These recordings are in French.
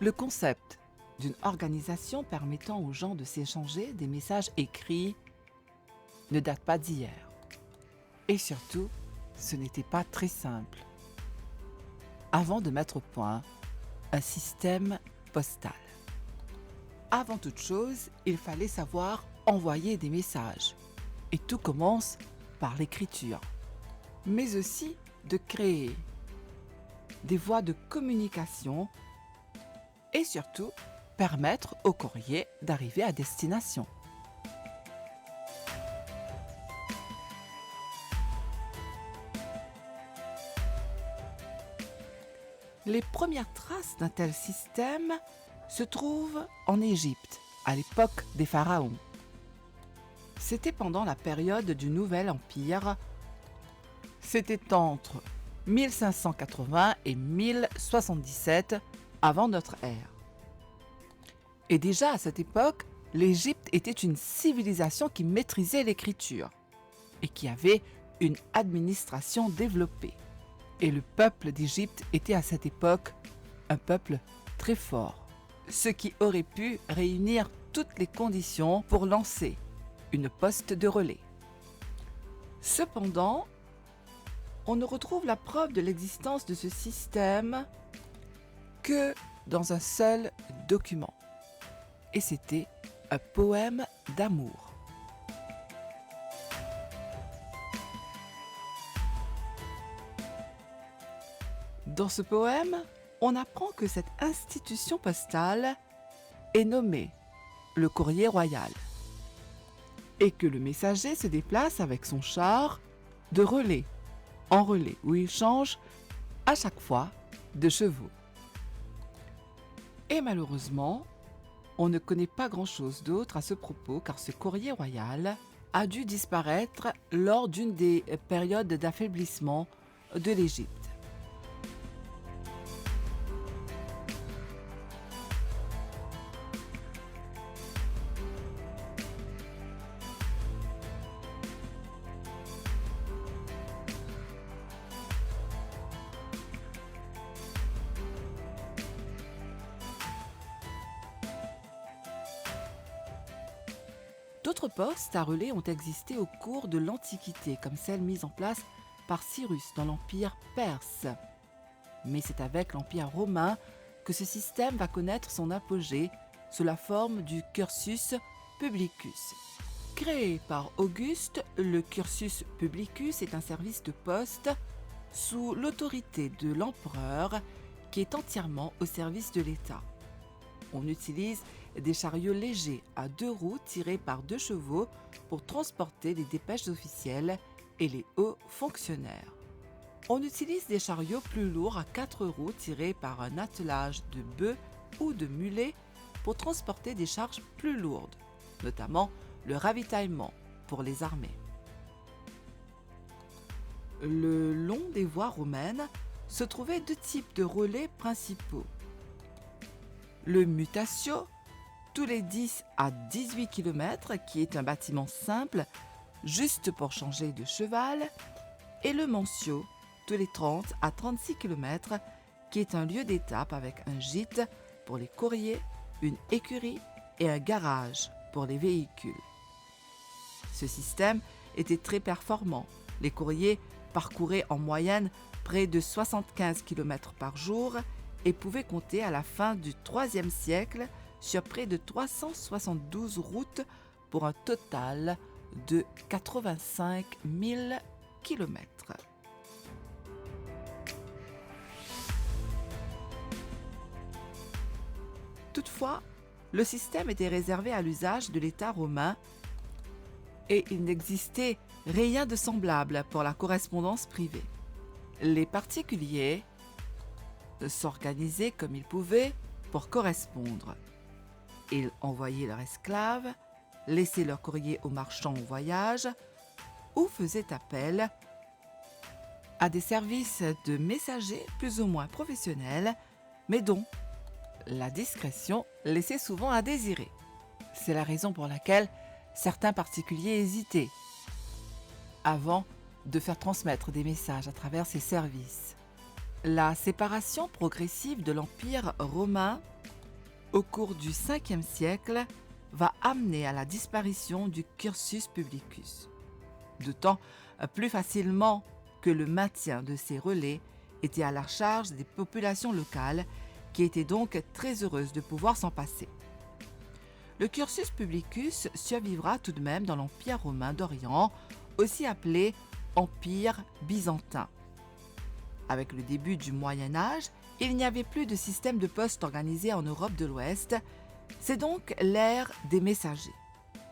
Le concept d'une organisation permettant aux gens de s'échanger des messages écrits ne date pas d'hier. Et surtout, ce n'était pas très simple. Avant de mettre au point un système postal. Avant toute chose, il fallait savoir envoyer des messages. Et tout commence par l'écriture. Mais aussi de créer des voies de communication et surtout permettre au courrier d'arriver à destination. Les premières traces d'un tel système se trouvent en Égypte, à l'époque des pharaons. C'était pendant la période du Nouvel Empire. C'était entre 1580 et 1077 avant notre ère. Et déjà à cette époque, l'Égypte était une civilisation qui maîtrisait l'écriture et qui avait une administration développée. Et le peuple d'Égypte était à cette époque un peuple très fort, ce qui aurait pu réunir toutes les conditions pour lancer une poste de relais. Cependant, on ne retrouve la preuve de l'existence de ce système que dans un seul document. Et c'était un poème d'amour. Dans ce poème, on apprend que cette institution postale est nommée le courrier royal et que le messager se déplace avec son char de relais en relais où il change à chaque fois de chevaux. Et malheureusement, on ne connaît pas grand-chose d'autre à ce propos car ce courrier royal a dû disparaître lors d'une des périodes d'affaiblissement de l'Égypte. D'autres postes à relais ont existé au cours de l'Antiquité, comme celle mise en place par Cyrus dans l'Empire perse. Mais c'est avec l'Empire romain que ce système va connaître son apogée sous la forme du cursus publicus. Créé par Auguste, le cursus publicus est un service de poste sous l'autorité de l'empereur qui est entièrement au service de l'État. On utilise des chariots légers à 2 roues tirés par 2 chevaux pour transporter les dépêches officielles et les hauts fonctionnaires. On utilise des chariots plus lourds à 4 roues tirés par un attelage de bœufs ou de mulets pour transporter des charges plus lourdes, notamment le ravitaillement pour les armées. Le long des voies romaines se trouvaient 2 types de relais principaux. Le mutatio, tous les 10 à 18 km, qui est un bâtiment simple, juste pour changer de cheval, et le mansio, tous les 30 à 36 km, qui est un lieu d'étape avec un gîte pour les courriers, une écurie et un garage pour les véhicules. Ce système était très performant. Les courriers parcouraient en moyenne près de 75 km par jour et pouvaient compter à la fin du IIIe siècle sur près de 372 routes pour un total de 85 000 km. Toutefois, le système était réservé à l'usage de l'État romain et il n'existait rien de semblable pour la correspondance privée. Les particuliers s'organisaient comme ils pouvaient pour correspondre. Ils envoyaient leurs esclaves, laissaient leur courrier aux marchands en voyage ou faisaient appel à des services de messagers plus ou moins professionnels, mais dont la discrétion laissait souvent à désirer. C'est la raison pour laquelle certains particuliers hésitaient avant de faire transmettre des messages à travers ces services. La séparation progressive de l'Empire romain au cours du 5e siècle, va amener à la disparition du cursus publicus. D'autant plus facilement que le maintien de ces relais était à la charge des populations locales qui étaient donc très heureuses de pouvoir s'en passer. Le cursus publicus survivra tout de même dans l'Empire romain d'Orient, aussi appelé Empire byzantin. Avec le début du Moyen Âge, il n'y avait plus de système de poste organisé en Europe de l'Ouest. C'est donc l'ère des messagers.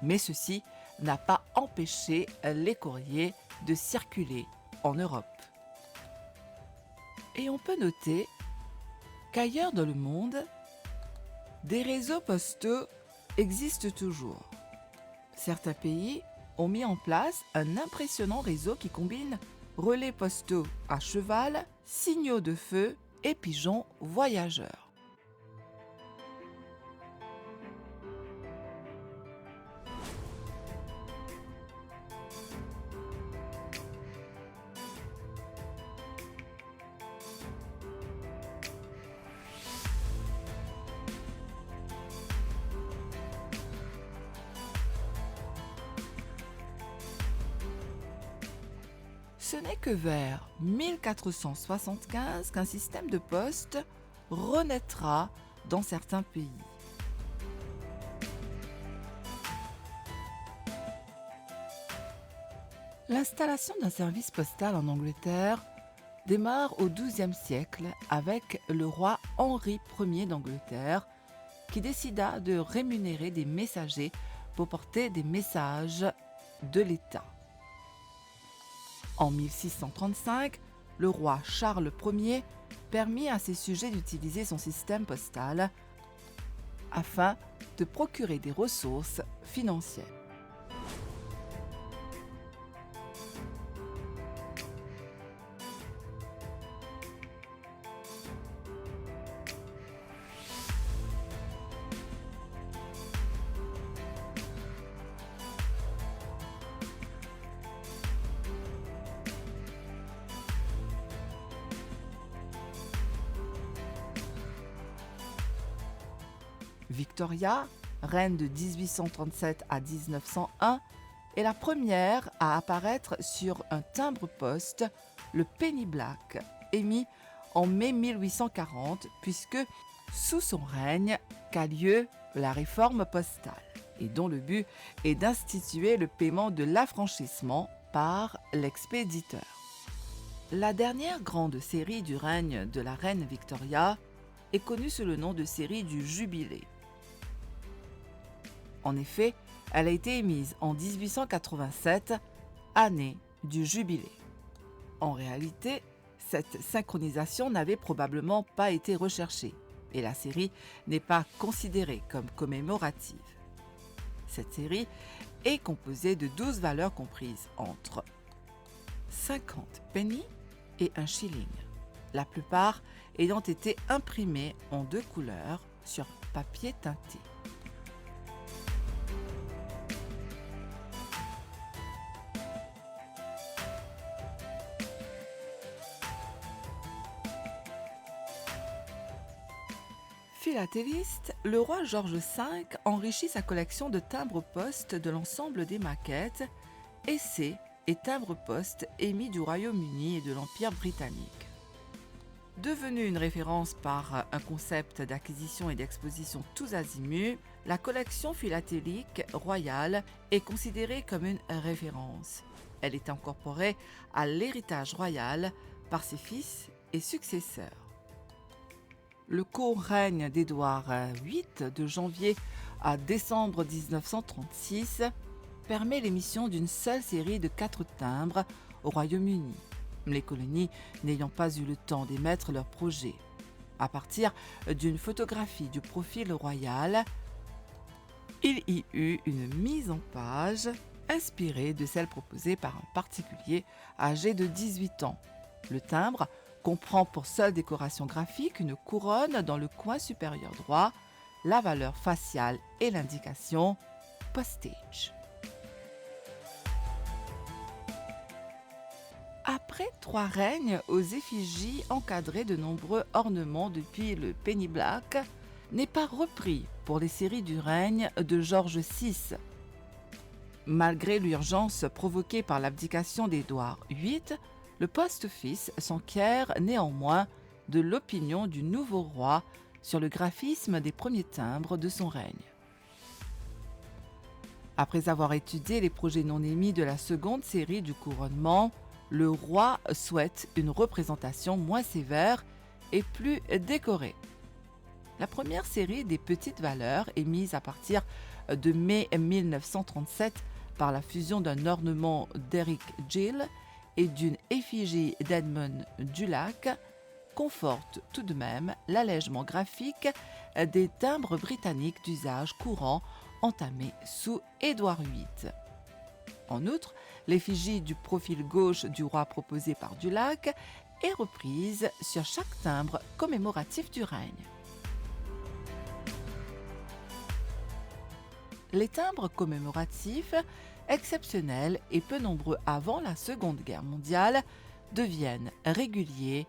Mais ceci n'a pas empêché les courriers de circuler en Europe. Et on peut noter qu'ailleurs dans le monde, des réseaux postaux existent toujours. Certains pays ont mis en place un impressionnant réseau qui combine relais postaux à cheval, signaux de feu et pigeons voyageurs. Ce n'est que vers 1475 qu'un système de poste renaîtra dans certains pays. L'installation d'un service postal en Angleterre démarre au XIIe siècle avec le roi Henri Ier d'Angleterre qui décida de rémunérer des messagers pour porter des messages de l'État. En 1635, le roi Charles Ier permit à ses sujets d'utiliser son système postal afin de procurer des ressources financières. Victoria, reine de 1837 à 1901, est la première à apparaître sur un timbre-poste, le penny black, émis en mai 1840, puisque sous son règne qu'a lieu la réforme postale, et dont le but est d'instituer le paiement de l'affranchissement par l'expéditeur. La dernière grande série du règne de la reine Victoria est connue sous le nom de série du Jubilé. En effet, elle a été émise en 1887, année du Jubilé. En réalité, cette synchronisation n'avait probablement pas été recherchée et la série n'est pas considérée comme commémorative. Cette série est composée de 12 valeurs comprises entre 50 pennies et 1 shilling, la plupart ayant été imprimées en 2 couleurs sur papier teinté. Philatéliste, le roi George V enrichit sa collection de timbres-poste de l'ensemble des maquettes, essais et timbres-poste émis du Royaume-Uni et de l'Empire britannique. Devenue une référence par un concept d'acquisition et d'exposition tous azimuts, la collection philatélique royale est considérée comme une référence. Elle est incorporée à l'héritage royal par ses fils et successeurs. Le court règne d'Édouard VIII, de janvier à décembre 1936, permet l'émission d'une seule série de 4 timbres au Royaume-Uni, les colonies n'ayant pas eu le temps d'émettre leur projet. À partir d'une photographie du profil royal, il y eut une mise en page inspirée de celle proposée par un particulier âgé de 18 ans. Le timbre comprend pour seule décoration graphique une couronne dans le coin supérieur droit, la valeur faciale et l'indication « Postage ». Après 3 règnes aux effigies encadrées de nombreux ornements depuis le penny black, n'est pas repris pour les séries du règne de George VI. Malgré l'urgence provoquée par l'abdication d'Édouard VIII, le post-office s'enquiert néanmoins de l'opinion du nouveau roi sur le graphisme des premiers timbres de son règne. Après avoir étudié les projets non émis de la seconde série du couronnement, le roi souhaite une représentation moins sévère et plus décorée. La première série des petites valeurs, émise à partir de mai 1937 par la fusion d'un ornement d'Eric Gill et d'une effigie d'Edmund Dulac, conforte tout de même l'allègement graphique des timbres britanniques d'usage courant entamés sous Édouard VIII. En outre, l'effigie du profil gauche du roi proposée par Dulac est reprise sur chaque timbre commémoratif du règne. Les timbres commémoratifs, exceptionnels et peu nombreux avant la Seconde Guerre mondiale, deviennent réguliers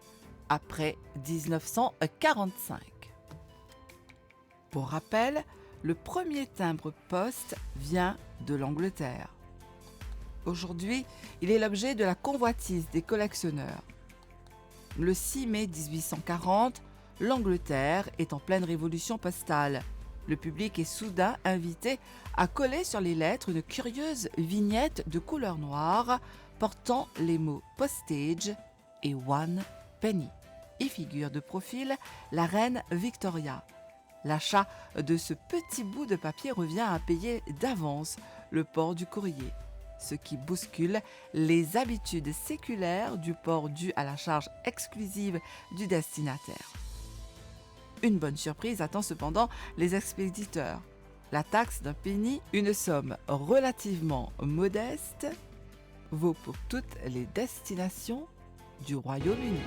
après 1945. Pour rappel, le premier timbre poste vient de l'Angleterre. Aujourd'hui, il est l'objet de la convoitise des collectionneurs. Le 6 mai 1840, l'Angleterre est en pleine révolution postale. Le public est soudain invité à coller sur les lettres une curieuse vignette de couleur noire portant les mots « postage » et « one penny ». Y figure de profil la reine Victoria. L'achat de ce petit bout de papier revient à payer d'avance le port du courrier, ce qui bouscule les habitudes séculaires du port dû à la charge exclusive du destinataire. Une bonne surprise attend cependant les expéditeurs. La taxe d'un penny, une somme relativement modeste, vaut pour toutes les destinations du Royaume-Uni.